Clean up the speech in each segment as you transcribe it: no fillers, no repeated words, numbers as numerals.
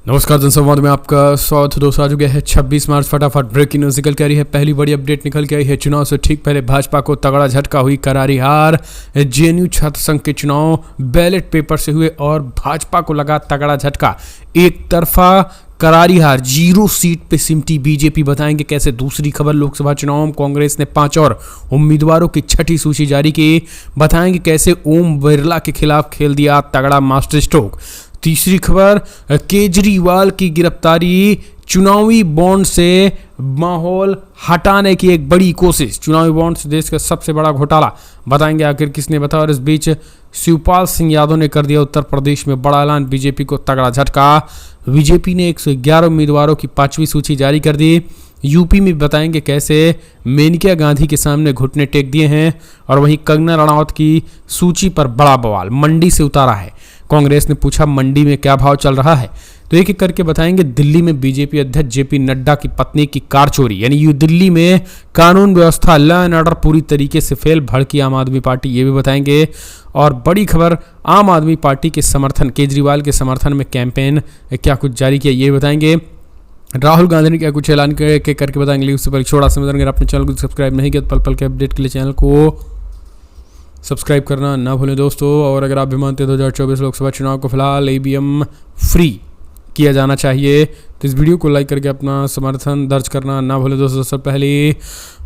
नमस्कार जनसंवाद में आपका स्वागत। दोस्तों आ चुके हैं 26 मार्च। फटाफट ब्रेकिंग न्यूज निकल के आ रही है। पहली बड़ी अपडेट निकल के आई है। चुनाव से ठीक पहले भाजपा को तगड़ा झटका, हुई करारी हार। जेएनयू छात्र संघ के चुनाव बैलेट पेपर से हुए और भाजपा को लगा तगड़ा झटका। एक तरफा करारी हार, 0 सीट पे सिमटी बीजेपी। बताएंगे कैसे। दूसरी खबर, लोकसभा चुनाव में कांग्रेस ने 5 और उम्मीदवारों की छठी सूची जारी की। बताएंगे कैसे ओम बिरला के खिलाफ खेल दिया तगड़ा मास्टर स्ट्रोक। तीसरी खबर, केजरीवाल की गिरफ्तारी, चुनावी बॉन्ड से माहौल हटाने की एक बड़ी कोशिश। चुनावी बॉन्ड से देश का सबसे बड़ा घोटाला। बताएंगे आखिर किसने बताया। और इस बीच शिवपाल सिंह यादव ने कर दिया उत्तर प्रदेश में बड़ा ऐलान, बीजेपी को तगड़ा झटका। बीजेपी ने 111 उम्मीदवारों की 5वीं सूची जारी कर दी। यूपी में बताएंगे कैसे मेनका गांधी के सामने घुटने टेक दिए हैं। और वहीं कंगना रनौत की सूची पर बड़ा बवाल, मंडी से उतारा है। कांग्रेस ने पूछा मंडी में क्या भाव चल रहा है। तो एक एक करके बताएंगे। दिल्ली में बीजेपी अध्यक्ष जेपी नड्डा की पत्नी की कार चोरी, यानी दिल्ली में कानून व्यवस्था, लॉ एंड ऑर्डर पूरी तरीके से फेल, भड़की आम आदमी पार्टी, ये भी बताएंगे। और बड़ी खबर, आम आदमी पार्टी के समर्थन, केजरीवाल के समर्थन में कैंपेन क्या कुछ जारी किया, ये बताएंगे। राहुल गांधी ने क्या कुछ ऐलान करके बताएंगे। उससे पहले छोड़ा समझ, अगर आपने चैनल को सब्सक्राइब नहीं किया तो पल पल के अपडेट के लिए चैनल को सब्सक्राइब करना ना भूलें दोस्तों। और अगर आप भी मानते हैं 2024 लोकसभा चुनाव को फिलहाल ईवीएम फ्री किया जाना चाहिए तो इस वीडियो को लाइक करके अपना समर्थन दर्ज करना ना भूलें दोस्तों। सबसे पहले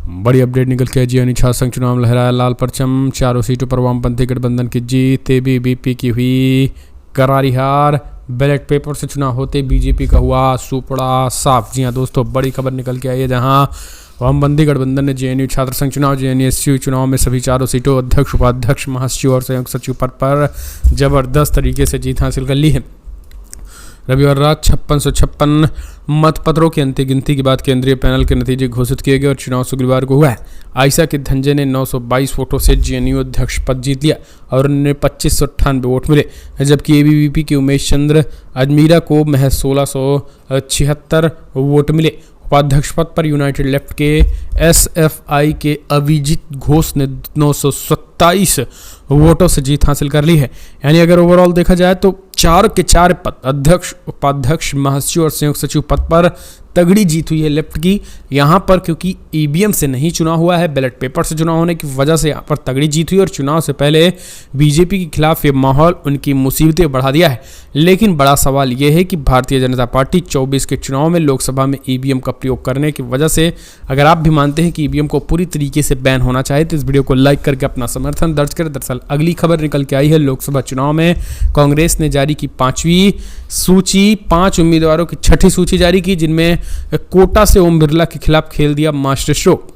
बड़ी अपडेट निकल के जेएनयू छात्र संघ चुनाव में लहराया लाल परचम, 4 सीटों पर वामपंथी गठबंधन की जीत। एबीवीपी की हुई करारी हार, बैलेट पेपर से चुनाव होते बीजेपी का हुआ सुपड़ा साफ। जी हाँ दोस्तों, बड़ी खबर निकल के आई है जहां वामपंथी गठबंधन ने जेएनयू छात्र संघ चुनाव, जेएनयू चुनाव में सभी 4 सीटों अध्यक्ष, उपाध्यक्ष, महासचिव और संयुक्त सचिव पद पर जबरदस्त तरीके से जीत हासिल कर ली है। रविवार रात 5656 मतपत्रों की अंतिम गिनती के बाद केंद्रीय पैनल के नतीजे घोषित किए गए और चुनाव शुक्रवार को हुआ है। आयशा के धंजे ने 922 वोटों से जेएनयू अध्यक्ष पद जीत लिया और उन्हें 2598 वोट मिले, जबकि एबीवीपी के उमेश चंद्र अजमीरा को महज 1676 वोट मिले। उपाध्यक्ष पद पर यूनाइटेड लेफ्ट के एसएफआई के अभिजीत घोष ने 927 वोटों से जीत हासिल कर ली है। यानी अगर ओवरऑल देखा जाए तो 4 के 4 पद, अध्यक्ष, उपाध्यक्ष, महासचिव और संयुक्त सचिव पद पर तगड़ी जीत हुई है लेफ्ट की। यहाँ पर क्योंकि ईवीएम से नहीं चुनाव हुआ है, बैलेट पेपर से चुनाव होने की वजह से यहाँ पर तगड़ी जीत हुई और चुनाव से पहले बीजेपी के खिलाफ ये माहौल उनकी मुसीबतें बढ़ा दिया है। लेकिन बड़ा सवाल ये है कि भारतीय जनता पार्टी 24 के चुनाव में लोकसभा में ईवीएम का प्रयोग करने की वजह से, अगर आप भी मानते हैं कि ईवीएम को पूरी तरीके से बैन होना चाहिए तो इस वीडियो को लाइक करके अपना समर्थन दर्ज करें। दरअसल अगली खबर निकल के आई है। लोकसभा चुनाव में कांग्रेस ने जारी की 5वीं सूची, 5 उम्मीदवारों की छठी सूची जारी की, जिनमें कोटा से ओम बिरला के खिलाफ खेल दिया मास्टर स्ट्रोक।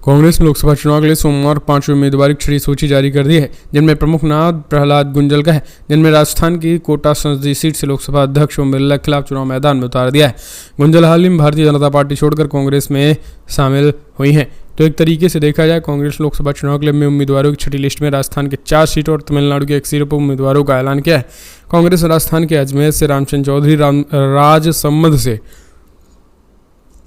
कांग्रेस ने लोकसभा चुनाव के लिए सोमवार 5 उम्मीदवारों की छठी सूची जारी कर दी है, जिनमें प्रमुख नाम प्रहलाद गुंजल का है, जिनमें राजस्थान की कोटा संसदीय सीट से लोकसभा अध्यक्ष ओम बिरला के खिलाफ चुनाव मैदान में उतार दिया है। गुंजल हाल ही में भारतीय जनता पार्टी छोड़कर कांग्रेस में शामिल हुई हैं। तो एक तरीके से देखा जाए, कांग्रेस लोकसभा चुनाव के लिए में उम्मीदवारों की छठी लिस्ट में राजस्थान के 4 सीटों और तमिलनाडु के 1 सीट पर उम्मीदवारों का ऐलान किया है। कांग्रेस राजस्थान के अजमेर से रामचंद्र चौधरी, राजसमंद से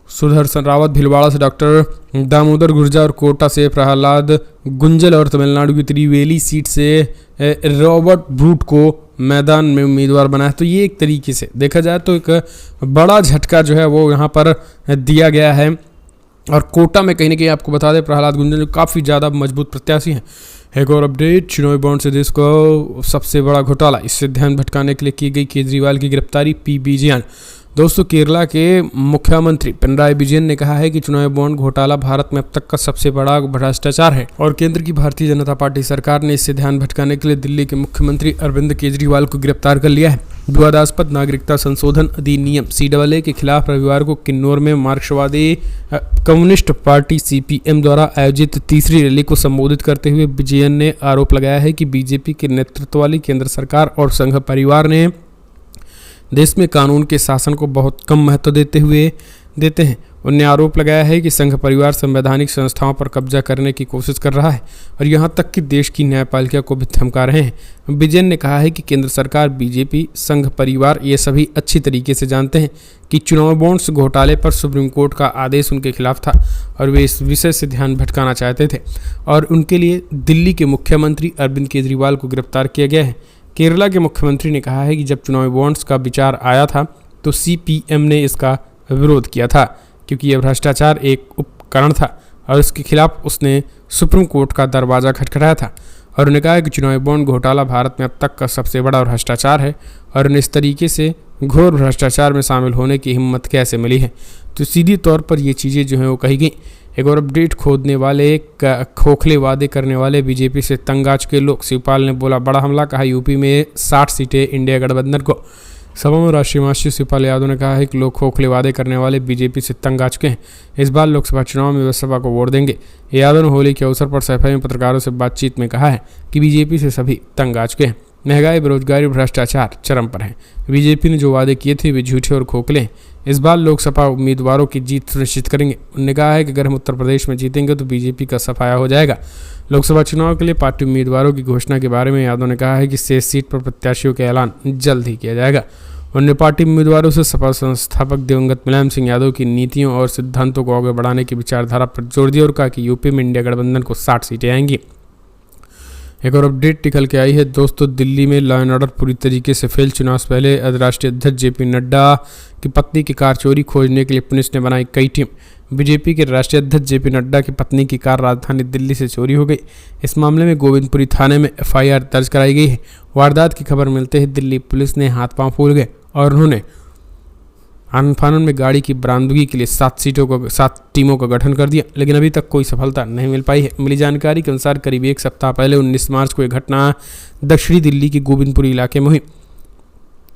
सुदर्शन रावत, भीलवाड़ा से डॉक्टर दामोदर गुर्जर और कोटा से प्रहलाद गुंजल और तमिलनाडु की त्रिवेली सीट से रॉबर्ट ब्रूट को मैदान में उम्मीदवार बनाया। तो ये एक तरीके से देखा जाए तो एक बड़ा झटका जो है वो यहाँ पर दिया गया है। और कोटा में कहीं ना कहीं आपको बता दें, प्रहलाद गुंजल जो काफ़ी ज़्यादा मजबूत प्रत्याशी हैं। एक और अपडेट, चुनावी बॉन्ड से देश को सबसे बड़ा घोटाला, इससे ध्यान भटकाने के लिए की गई केजरीवाल की गिरफ्तारी। पी विजयन दोस्तों, केरला के मुख्यमंत्री पिनराई विजयन ने कहा है कि चुनावी बॉन्ड घोटाला भारत में अब तक का सबसे बड़ा भ्रष्टाचार है और केंद्र की भारतीय जनता पार्टी सरकार ने इससे ध्यान भटकाने के लिए दिल्ली के मुख्यमंत्री अरविंद केजरीवाल को गिरफ्तार कर लिया है। विवादास्पद नागरिकता संशोधन अधिनियम CAA के खिलाफ रविवार को किन्नौर में मार्क्सवादी कम्युनिस्ट पार्टी CPM द्वारा आयोजित तीसरी रैली को संबोधित करते हुए विजयन ने आरोप लगाया है कि बीजेपी के नेतृत्व वाली केंद्र सरकार और संघ परिवार ने देश में कानून के शासन को बहुत कम महत्व देते हैं। उन्होंने आरोप लगाया है कि संघ परिवार संवैधानिक संस्थाओं पर कब्जा करने की कोशिश कर रहा है और यहां तक कि देश की न्यायपालिका को भी धमका रहे हैं। विजयन ने कहा है कि केंद्र सरकार, बीजेपी, संघ परिवार ये सभी अच्छी तरीके से जानते हैं कि चुनाव बॉन्ड्स घोटाले पर सुप्रीम कोर्ट का आदेश उनके खिलाफ था और वे इस विषय से ध्यान भटकाना चाहते थे और उनके लिए दिल्ली के मुख्यमंत्री अरविंद केजरीवाल को गिरफ्तार किया गया है। केरला के मुख्यमंत्री ने कहा है कि जब चुनावी बॉन्ड्स का विचार आया था तो सीपीएम ने इसका विरोध किया था क्योंकि यह भ्रष्टाचार एक उपकरण था और इसके खिलाफ उसने सुप्रीम कोर्ट का दरवाज़ा खटखटाया था और उन्होंने कहा कि चुनावी बॉन्ड घोटाला भारत में अब तक का सबसे बड़ा भ्रष्टाचार है और उन्हें इस तरीके से घोर भ्रष्टाचार में शामिल होने की हिम्मत कैसे मिली है। तो सीधी तौर पर ये चीज़ें जो हैं वो कही गई। एक और अपडेट, खोखले वादे करने वाले बीजेपी से तंग आ चुके लोग। शिवपाल ने बोला बड़ा हमला, कहा यूपी में 60 सीटें इंडिया गठबंधन को। सभा में राष्ट्रीय महासचिव शिवपाल यादव ने कहा है कि लोग खोखले वादे करने वाले बीजेपी से तंग आ चुके हैं। इस बार लोकसभा चुनाव में वे सपा को वोट देंगे। यादव ने होली के अवसर पर सफाई में पत्रकारों से बातचीत में कहा है कि बीजेपी से सभी तंग आ चुके हैं। महंगाई, बेरोजगारी, भ्रष्टाचार चरम पर है। बीजेपी ने जो वादे किए थे वे झूठे और खोखले हैं। इस बार लोकसभा उम्मीदवारों की जीत सुनिश्चित करेंगे। उन्होंने कहा है कि अगर हम उत्तर प्रदेश में जीतेंगे तो बीजेपी का सफाया हो जाएगा। लोकसभा चुनाव के लिए पार्टी उम्मीदवारों की घोषणा के बारे में यादव ने कहा है कि शेष सीट पर प्रत्याशियों का ऐलान जल्द ही किया जाएगा। उन्होंने पार्टी उम्मीदवारों से सपा संस्थापक दिवंगत मुलायम सिंह यादव की नीतियों और सिद्धांतों को आगे बढ़ाने की विचारधारा पर जोर दिया और कहा कि यूपी में इंडिया गठबंधन को 60 सीटें आएंगी। एक और अपडेट निकल के आई है दोस्तों, दिल्ली में लॉ एंड ऑर्डर पूरी तरीके से फेल। चुनाव से पहले राष्ट्रीय अध्यक्ष जेपी नड्डा की पत्नी की कार चोरी खोजने के लिए पुलिस ने बनाई कई टीम। बीजेपी के राष्ट्रीय अध्यक्ष जेपी नड्डा की पत्नी की कार राजधानी दिल्ली से चोरी हो गई। इस मामले में गोविंदपुरी थाने में एफआईआर दर्ज कराई गई है। वारदात की खबर मिलते ही दिल्ली पुलिस ने हाथ पांव फूल गए और उन्होंने आनन-फानन में गाड़ी की बरामदगी के लिए 7 टीमों का गठन कर दिया, लेकिन अभी तक कोई सफलता नहीं मिल पाई है। मिली जानकारी के अनुसार करीब एक सप्ताह पहले 19 मार्च को यह घटना दक्षिणी दिल्ली के गोविंदपुरी इलाके में हुई।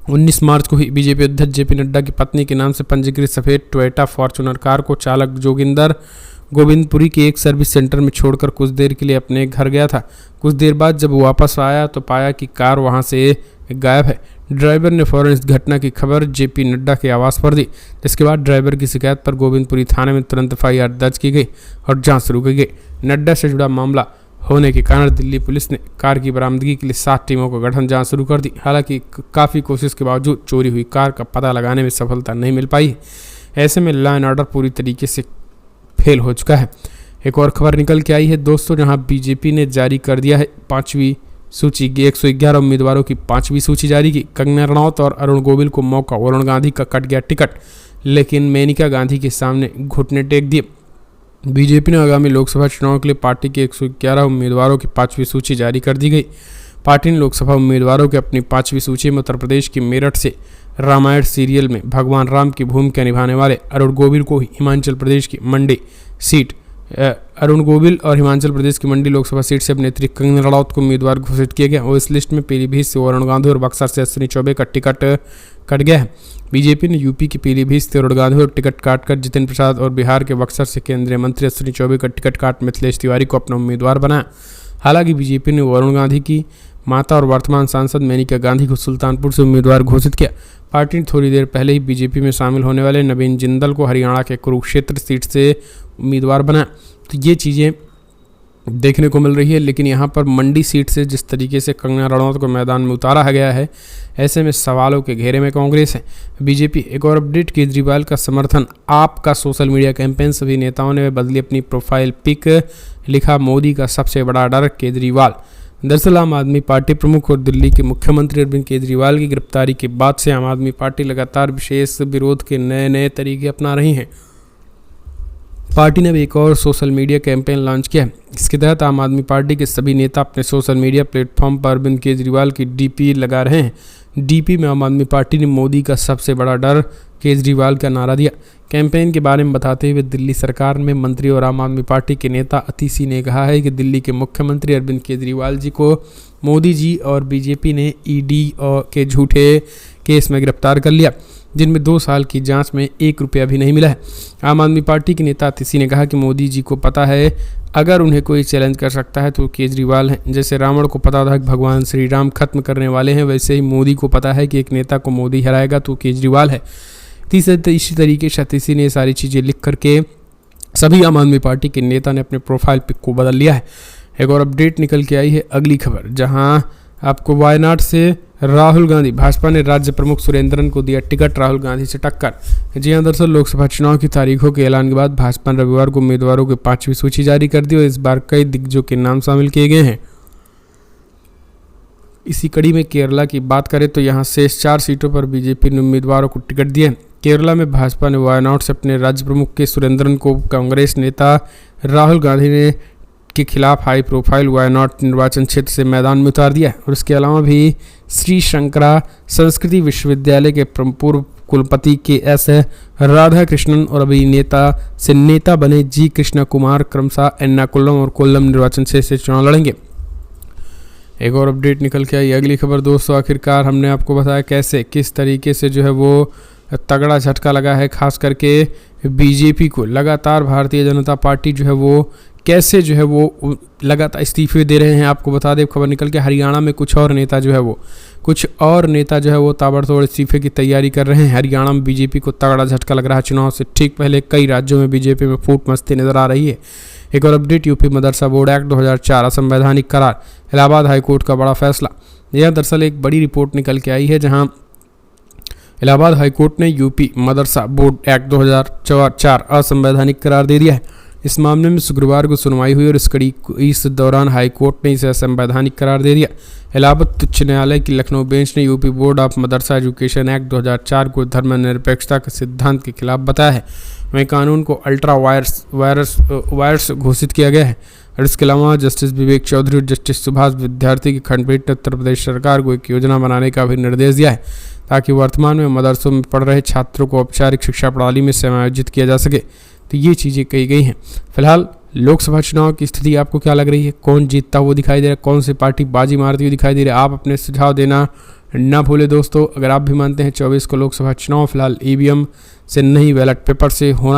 19 मार्च को ही बीजेपी अध्यक्ष जेपी नड्डा की पत्नी के नाम से पंजीकृत सफ़ेद टोयोटा फॉर्च्यूनर कार को चालक जोगिंदर गोविंदपुरी के एक सर्विस सेंटर में छोड़कर कुछ देर के लिए अपने घर गया था। कुछ देर बाद जब वो वापस आया तो पाया कि कार वहां से गायब है। ड्राइवर ने फौरन इस घटना की खबर जेपी नड्डा के आवास पर दी, जिसके बाद ड्राइवर की शिकायत पर गोविंदपुरी थाने में तुरंत एफआईआर दर्ज की गई और जांच शुरू की गई। नड्डा से जुड़ा मामला होने के कारण दिल्ली पुलिस ने कार की बरामदगी के लिए 7 टीमों का गठन जांच शुरू कर दी। हालांकि काफ़ी कोशिश के बावजूद चोरी हुई कार का पता लगाने में सफलता नहीं मिल पाई। ऐसे में लॉ एंड ऑर्डर पूरी तरीके से फेल हो चुका है। एक और खबर निकल के आई है दोस्तों, जहां बीजेपी ने जारी कर दिया है 5वीं सूची की 111 उम्मीदवारों की 5वीं सूची जारी की। कंगना रनौत और अरुण गोविल को मौका, वरुण गांधी का कट गया टिकट, लेकिन मेनका गांधी के सामने घुटने टेक दिए। बीजेपी ने आगामी लोकसभा चुनाव के लिए पार्टी के 111 उम्मीदवारों की 5वीं सूची जारी कर दी गई। पार्टी ने लोकसभा उम्मीदवारों की अपनी 5वीं सूची में उत्तर प्रदेश की मेरठ से रामायण सीरियल में भगवान राम की भूमिका निभाने वाले अरुण गोविल को हिमाचल प्रदेश की मंडी सीट अरुण गोविल और हिमाचल प्रदेश की मंडी लोकसभा सीट से अभिनेत्री कंगना रनौत को उम्मीदवार घोषित किया गया और इस लिस्ट में पीलीभीत से वरुण गांधी और बक्सर से अश्विनी चौबे का टिकट कट गया है। बीजेपी ने यूपी की पीलीभीत से वरुण गांधी और टिकट काटकर जितिन प्रसाद और बिहार के बक्सर से केंद्रीय मंत्री अश्विनी चौबे का टिकट काट मिथिलेश तिवारी को अपना उम्मीदवार बनाया। हालांकि बीजेपी ने वरुण गांधी की माता और वर्तमान सांसद मेनका गांधी को सुल्तानपुर से उम्मीदवार घोषित किया। पार्टी ने थोड़ी देर पहले ही बीजेपी में शामिल होने वाले नवीन जिंदल को हरियाणा के कुरुक्षेत्र सीट से उम्मीदवार बनाया। तो ये चीज़ें देखने को मिल रही है, लेकिन यहाँ पर मंडी सीट से जिस तरीके से कंगना रनौत को मैदान में उतारा गया है, ऐसे में सवालों के घेरे में कांग्रेस है। बीजेपी एक और अपडेट, केजरीवाल का समर्थन आपका सोशल मीडिया कैंपेन, सभी नेताओं ने बदली अपनी प्रोफाइल पिक, लिखा मोदी का सबसे बड़ा डर केजरीवाल। दरअसल आम आदमी पार्टी प्रमुख और दिल्ली के मुख्यमंत्री अरविंद केजरीवाल की गिरफ्तारी के बाद से आम आदमी पार्टी लगातार विशेष विरोध के नए तरीके अपना रही है। पार्टी ने भी एक और सोशल मीडिया कैंपेन लॉन्च किया है। इसके तहत आम आदमी पार्टी के सभी नेता अपने सोशल मीडिया प्लेटफॉर्म पर अरविंद केजरीवाल की डीपी लगा रहे हैं। डीपी में आम आदमी पार्टी ने मोदी का सबसे बड़ा डर केजरीवाल का नारा दिया। कैंपेन के बारे में बताते हुए दिल्ली सरकार में मंत्री और आम आदमी पार्टी के नेता अतिशी ने कहा है कि दिल्ली के मुख्यमंत्री अरविंद केजरीवाल जी को मोदी जी और बीजेपी ने ईडी के झूठे केस में गिरफ्तार कर लिया, जिनमें 2 साल की जांच में 1 रुपया भी नहीं मिला है। आम आदमी पार्टी के नेता अतिशी ने कहा कि मोदी जी को पता है अगर उन्हें कोई चैलेंज कर सकता है तो केजरीवाल हैं। जैसे रावण को पता था कि भगवान श्री राम खत्म करने वाले हैं, वैसे ही मोदी को पता है कि एक नेता को मोदी हराएगा तो केजरीवाल है। इसी तरीके से अतिशी ने सारी चीज़ें लिख करके सभी आम आदमी पार्टी के नेता ने अपने प्रोफाइल पिक को बदल लिया है। एक और अपडेट निकल के आई है अगली खबर, जहां आपको वायनाड से राहुल गांधी, भाजपा ने राज्य प्रमुख सुरेंद्रन को दिया टिकट, राहुल गांधी से टक्कर। जी हां, दरअसल लोकसभा चुनाव की तारीखों के ऐलान के बाद भाजपा ने रविवार को उम्मीदवारों की 5वीं सूची जारी कर दी और इस बार कई दिग्गजों के नाम शामिल किए गए हैं। इसी कड़ी में केरला की बात करें तो यहाँ शेष 4 सीटों पर बीजेपी ने उम्मीदवारों को टिकट दिए। केरला में भाजपा ने वायनाड से अपने राज्य प्रमुख के सुरेंद्रन को, कांग्रेस नेता राहुल गांधी ने के खिलाफ हाई प्रोफाइल वायनाड निर्वाचन क्षेत्र से मैदान में उतार दिया और इसके अलावा भी श्री शंकरा संस्कृति विश्वविद्यालय के पूर्व कुलपति के एस राधाकृष्णन और अभिनेता से नेता बने जी कृष्णा कुमार क्रमशः एर्नाकुलम और कोल्लम निर्वाचन क्षेत्र से चुनाव लड़ेंगे। एक और अपडेट निकल के आई अगली खबर दोस्तों। आखिरकार हमने आपको बताया कैसे किस तरीके से जो है वो तगड़ा झटका लगा है, खास करके बीजेपी को। लगातार भारतीय जनता पार्टी जो है वो कैसे जो है वो लगातार इस्तीफे दे रहे हैं। आपको बता दें खबर निकल के हरियाणा में कुछ और नेता जो है वो ताबड़तोड़ इस्तीफे की तैयारी कर रहे हैं। हरियाणा में बीजेपी को तगड़ा झटका लग रहा है। चुनाव से ठीक पहले कई राज्यों में बीजेपी में फूट मचती नजर आ रही है। एक और अपडेट, यूपी मदरसा बोर्ड एक्ट 2004 असंवैधानिक करार, इलाहाबाद हाईकोर्ट का बड़ा फैसला। यह दरअसल एक बड़ी रिपोर्ट निकल के आई है जहां इलाहाबाद हाईकोर्ट ने यूपी मदरसा बोर्ड एक्ट 2004 असंवैधानिक करार दे दिया है। इस मामले में शुक्रवार को सुनवाई हुई और इस दौरान हाईकोर्ट ने इसे असंवैधानिक करार दे दिया। इलाहाबाद उच्च न्यायालय की लखनऊ बेंच ने UP board of Madrasa education act 2004 को धर्मनिरपेक्षता के सिद्धांत के खिलाफ बताया है। वहीं कानून को अल्ट्रा वायरस घोषित किया गया है। और इसके अलावा जस्टिस विवेक चौधरी और जस्टिस सुभाष विद्यार्थी की खंडपीठ ने उत्तर प्रदेश सरकार को एक योजना बनाने का भी निर्देश दिया है ताकि वर्तमान में मदरसों में पढ़ रहे छात्रों को औपचारिक शिक्षा प्रणाली में समायोजित किया जा सके। तो ये चीज़ें कही गई हैं। फिलहाल लोकसभा चुनाव की स्थिति आपको क्या लग रही है? कौन जीतता हुआ दिखाई दे रहा है? कौन सी पार्टी बाजी मारती हुई दिखाई दे रही है? आप अपने सुझाव देना ना भूलें दोस्तों। अगर आप भी मानते हैं 24 को लोकसभा चुनाव फिलहाल ईवीएम से नहीं बैलेट पेपर से होना